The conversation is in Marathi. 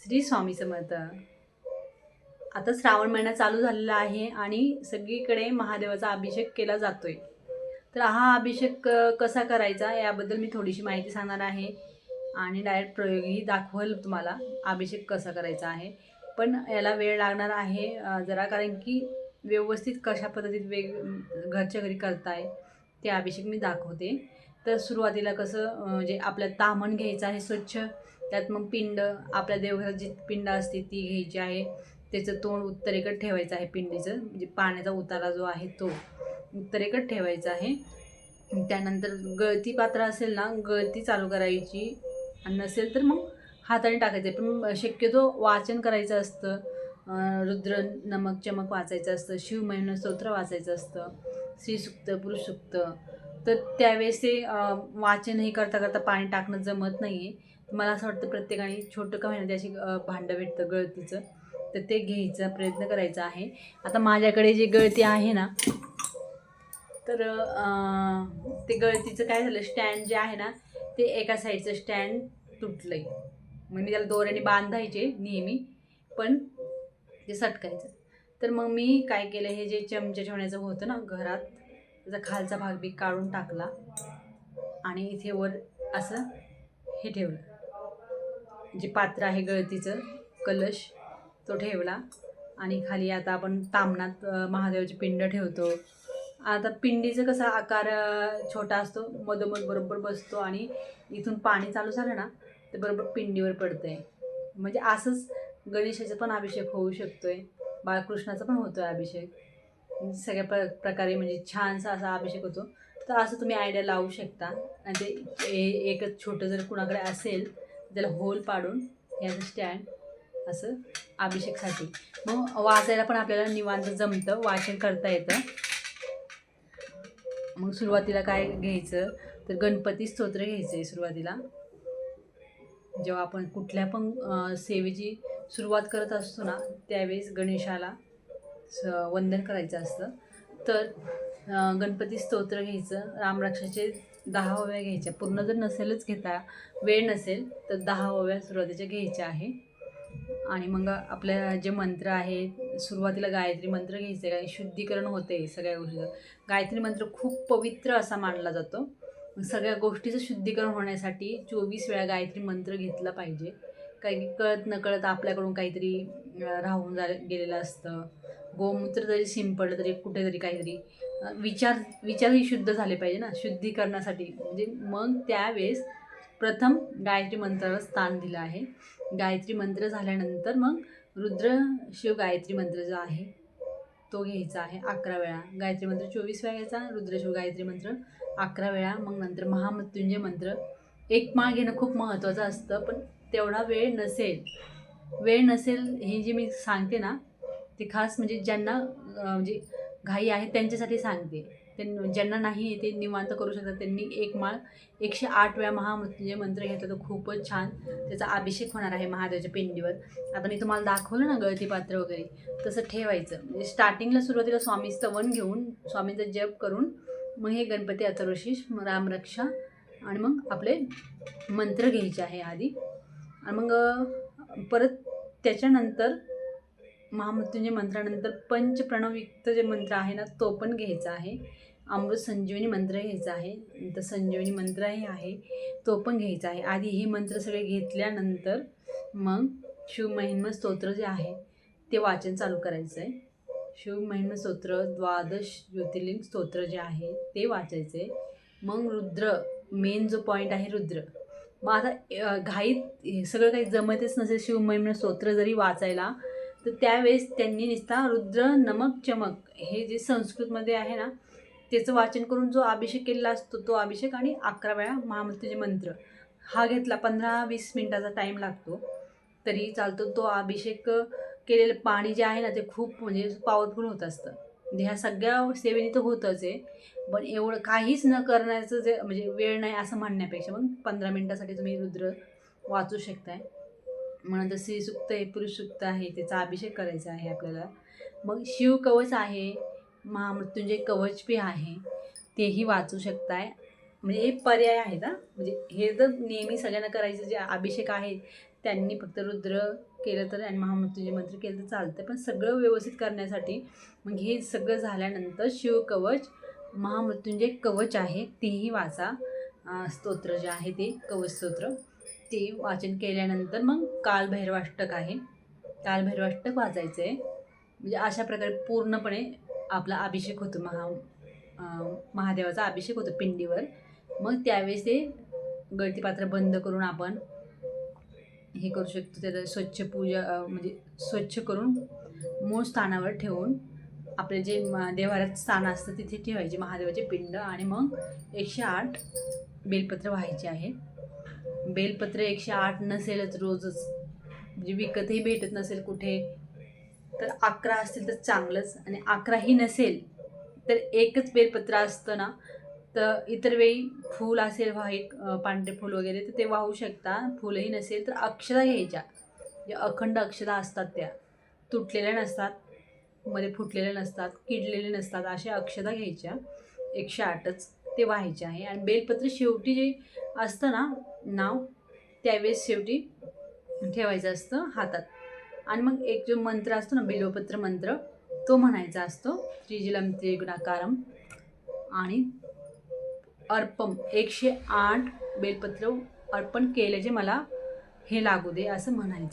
श्री स्वामी समर्थ. आता श्रावण महिना चालू झालेला आहे आणि सगळीकडे महादेवाचा अभिषेक केला जातोय. तर हा अभिषेक कसा करायचा याबद्दल मी थोडीशी माहिती सांगणार आहे आणि डायरेक्ट प्रयोगही दाखवल तुम्हाला अभिषेक कसा करायचा आहे. पण याला वेळ लागणार आहे जरा, कारण की व्यवस्थित कशा पद्धतीत घरच्या घरी करताय ते अभिषेक मी दाखवते. तर सुरुवातीला कसं म्हणजे आपल्या ताम्हण घ्यायचं आहे स्वच्छ. त्यात मग पिंड, आपल्या देवघरात जी पिंड असते ती घ्यायची आहे. त्याचं तोंड उत्तरेकडे ठेवायचं आहे. पिंडीचं म्हणजे पाण्याचा उतारा जो आहे तो उत्तरेकडे ठेवायचा आहे. त्यानंतर गळती पात्र असेल ना, गळती चालू करायची, आणि नसेल तर मग हाताने टाकायचं. पण शक्यतो वाचन करायचं असतं. रुद्र नमक चमक वाचायचं असतं, शिवमहिमा स्तोत्र वाचायचं असतं, स्त्रीसुक्त पुरुषसुक्त. तर त्यावेळेस ते वाचन हे करता करता पाणी टाकणं जमत नाही आहे. मला असं वाटतं प्रत्येकाने छोटं का होईना त्याची भांडं भेटतं गळतीचं, तर ते घ्यायचा प्रयत्न करायचा आहे. आता माझ्याकडे जी गळती आहे ना, तर ते गळतीचं काय झालं, स्टँड जे आहे ना ते एका साईडचं स्टँड तुटलं आहे. मग मी त्याला दोऱ्याने बांधायचे नेहमी, पण ते सटकायचं. तर मग मी काय केलं, हे जे चमचे ठेवण्याचं होतं ना घरात, त्याचा खालचा भाग बी काढून टाकला आणि इथे वर असं हे ठेवलं, जे पात्र आहे गळतीचं कलश तो ठेवला. आणि खाली आता आपण ताम्हणात महादेवाची पिंड ठेवतो. आता पिंडीचं कसा आकार छोटा असतो, मधोमध बरोबर बसतो आणि इथून पाणी चालू झालं ना ते बरोबर पिंडीवर पडतं आहे. म्हणजे असंच गणेशाचा पण अभिषेक होऊ शकतो आहे, बाळकृष्णाचा पण होतो आहे अभिषेक. सगळ्या प्रकारे म्हणजे छानसा असा अभिषेक होतो. तर असं तुम्ही आयडिया लावू शकता. आणि ते एकच छोटं जर कुणाकडे असेल त्याला होल पाडून याचं स्टँड असं अभिषेकसाठी. मग वाचायला पण आपल्याला निवांत जमतं, वाचन करता येतं. मग सुरुवातीला काय घ्यायचं, तर गणपती स्तोत्र घ्यायचं आहे सुरुवातीला. जेव्हा आपण कुठल्या पण सेवेची सुरुवात करत असतो ना, त्यावेळेस गणेशाला वंदन करायचं असतं. तर गणपती स्तोत्र घ्यायचं. रामरक्षाचे 10 ओव्या घ्यायच्या. पूर्ण जर नसेलच घेता, वेळ नसेल तर 10 ओव्या सुरुवातीच्या घ्यायच्या आहे. आणि मग आपल्या जे मंत्र आहे, सुरुवातीला गायत्री मंत्र घ्यायचं आहे, कारण शुद्धीकरण होते सगळ्या गोष्टीचं. गायत्री मंत्र खूप पवित्र असा मानला जातो. सगळ्या गोष्टीचं शुद्धीकरण होण्यासाठी 24 वेळा गायत्री मंत्र घेतला पाहिजे. काही कळत नकळत आपल्याकडून काहीतरी राहून गेलेलं असतं. गोमूत्र जरी शिंपडलं तरी कुठेतरी काहीतरी विचारही शुद्ध झाले पाहिजे ना शुद्धीकरणासाठी. म्हणजे मग त्यावेळेस प्रथम गायत्री मंत्राला स्थान दिलं आहे. गायत्री मंत्र झाल्यानंतर मग रुद्र शिव गायत्री मंत्र जो आहे तो घ्यायचा आहे 11 वेळा. गायत्री मंत्र 24 वेळा घ्यायचा, रुद्रशिव गायत्री मंत्र 11 वेळा. मग नंतर महामृत्युंजय मंत्र एक माळ घेणं खूप महत्त्वाचं असतं. पण तेवढा वेळ नसेल हे जे मी सांगते ना, ते खास म्हणजे ज्यांना म्हणजे घाई आहे त्यांच्यासाठी सांगते. ज्यांना नाही ते निवांत करू शकतात. त्यांनी एक माळ 108 वेळा महामृत्युंजय मंत्र घेतला तर खूपच छान त्याचा अभिषेक होणार आहे महादेवाच्या पिंडीवर. आता मी तुम्हाला दाखवलं ना गळती पात्र वगैरे, तसं ठेवायचं. म्हणजे स्टार्टिंगला सुरुवातीला स्वामी स्तवन घेऊन स्वामींचा जप करून मग हे गणपती अथर्वशीष, रक्षाआणि मग आपले मंत्र घ्यायचे आहे आधी. आणि मग परत त्याच्यानंतर महामृत्युंजय मंत्रानंतर पंचप्रणवयुक्त जे मंत्र आहे ना तो पण घ्यायचा आहे. अमृत संजीवनी मंत्र घ्यायचा आहे. नंतर संजीवनी मंत्रही आहे तो पण घ्यायचा आहे. आधी हे मंत्र सगळे घेतल्यानंतर मग शिवमहिमा स्तोत्र जे आहे ते वाचन चालू करायचं आहे. शिवमहिमा स्तोत्र 12 ज्योतिर्लिंग स्तोत्र जे आहे ते वाचायचं आहे. मग रुद्र, मेन जो पॉईंट आहे रुद्र. मग आता घाईत सगळं काही जमतच नसेल शिवमहिमा स्तोत्र जरी वाचायला, तर त्यावेळेस त्यांनी नुसता रुद्र नमक चमक हे जे संस्कृतमध्ये आहे ना त्याचं वाचन करून जो अभिषेक केलेला असतो तो अभिषेक, आणि 11 वेळा महामृत्युंजय मंत्र हा घेतला. 15-20 मिनटाचा टाईम लागतो तरी चालतो. तो अभिषेक केलेलं पाणी जे आहे ना ते खूप म्हणजे पॉवरफुल होत असतं. म्हणजे ह्या सगळ्या सेवेने तर होतच आहे, पण एवढं काहीच न करण्याचं जे म्हणजे वेळ नाही असं म्हणण्यापेक्षा मग 15 मिनटासाठी तुम्ही रुद्र वाचू शकताय. मग नंतर स्त्रीसुक्त आहे, पुरुषसुक्त आहे, त्याचा अभिषेक करायचा आहे आपल्याला. मग शिवकवच आहे, महामृत्युंजय कवच बी आहे, तेही वाचू शकताय. म्हणजे हे पर्याय आहेत. म्हणजे हे तर नेहमी सगळ्यांना करायचं जे अभिषेक आहे त्यांनी फक्त रुद्र केलं तर आणि महामृत्युंजय मंत्र केलं तर चालतं. पण सगळं व्यवस्थित करण्यासाठी मग हे सगळं झाल्यानंतर शिवकवच, महामृत्युंजय कवच आहे तेही वाचा. स्तोत्र जे आहे ते कवच स्तोत्र ते वाचन केल्यानंतर मग कालभैरवाष्टक आहे, कालभैरवाष्टक वाचायचं आहे. म्हणजे अशा प्रकारे पूर्णपणे आपला अभिषेक होतो, महादेवाचा अभिषेक होतो पिंडीवर. मग त्यावेळेस ते गळती पात्र बंद करून आपण हे करू शकतो. त्याचं स्वच्छ पूजा म्हणजे स्वच्छ करून मूळ स्थानावर ठेवून आपले जे देवाऱ्यात स्थान असतं तिथे ठेवायचे महादेवाचे पिंड. आणि मग 108 बेलपत्र व्हायचे आहे. बेलपत्र 108 नसेलच रोजच, म्हणजे विकतही भेटत नसेल कुठे, तर 11 असतील तर चांगलंच. आणि 11ही नसेल तर एकच बेलपत्र असतं ना, तर इतर वेळी फूल असेल व्हाईट पांढरे फूल वगैरे तर ते वाहू शकता. फुलही नसेल तर अक्षता घ्यायच्या, जे अखंड अक्षता असतात त्या तुटलेल्या नसतात, मध्ये फुटलेल्या नसतात, किडलेले नसतात, अशा अक्षता घ्यायच्या 108च ते व्हायचे आहे. आणि बेलपत्र शेवटी जे असतं ना नाव, त्यावेळेस शेवटी ठेवायचं असतं हातात. आणि मग एक जो मंत्र असतो ना बिल्वपत्र मंत्र, तो म्हणायचा असतो, त्रिजलम त्रिगुणाकारम. आणि अर्पम 108 बेलपत्र अर्पण केल्याचे मला हे लागू दे असं म्हणायचं.